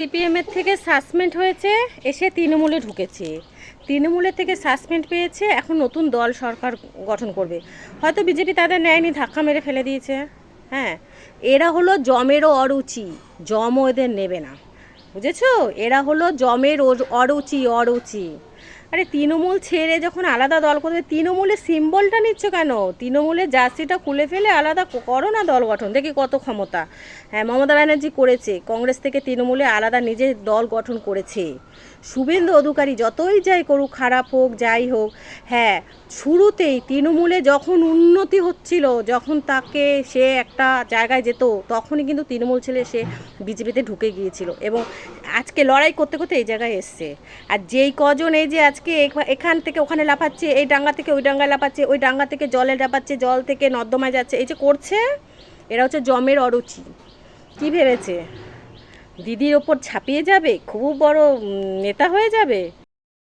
সিপিএমের থেকে সাসপেন্ড হয়েছে, এসে তৃণমূলে ঢুকেছে। তৃণমূলের থেকে সাসপেন্ড পেয়েছে, এখন নতুন দল সরকার গঠন করবে। হয়তো বিজেপি তাদের নেয়নি, ধাক্কা মেরে ফেলে দিয়েছে। হ্যাঁ, এরা হলো জমেরও অরুচি, জমও এদের নেবে না, বুঝেছো? এরা হলো জমের অরুচি। আরে তৃণমূল ছেড়ে যখন আলাদা দল করবে, তৃণমূলের সিম্বলটা নিচ্ছ কেন? তৃণমূলের জার্সিটা খুলে ফেলে আলাদা করো না দল গঠন, দেখি কত ক্ষমতা। হ্যাঁ, মমতা ব্যানার্জি করেছে, কংগ্রেস থেকে তৃণমূলে আলাদা নিজের দল গঠন করেছে। শুভেন্দু অধিকারী যতই যাই করুক, খারাপ হোক যাই হোক, হ্যাঁ শুরুতেই তৃণমূলে যখন উন্নতি হচ্ছিল, যখন তাকে সে একটা জায়গায় যেত, তখনই কিন্তু তৃণমূল ছেলে সে বিজেপিতে ঢুকে গিয়েছিল এবং আজকে লড়াই করতে করতে এই জায়গায় এসছে। আর যেই কজন এই যে আজকে এখান থেকে ওখানে লাফাচ্ছে, এই ডাঙ্গা থেকে ওই ডাঙ্গায় লাফাচ্ছে, ওই ডাঙ্গা থেকে জলে লাফাচ্ছে, জল থেকে নর্দমায় যাচ্ছে, এই যে করছে, এরা হচ্ছে জমের অরুচি। কি ভেবেছে দিদির ওপর ঝাঁপিয়ে যাবে, খুব বড় নেতা হয়ে যাবে?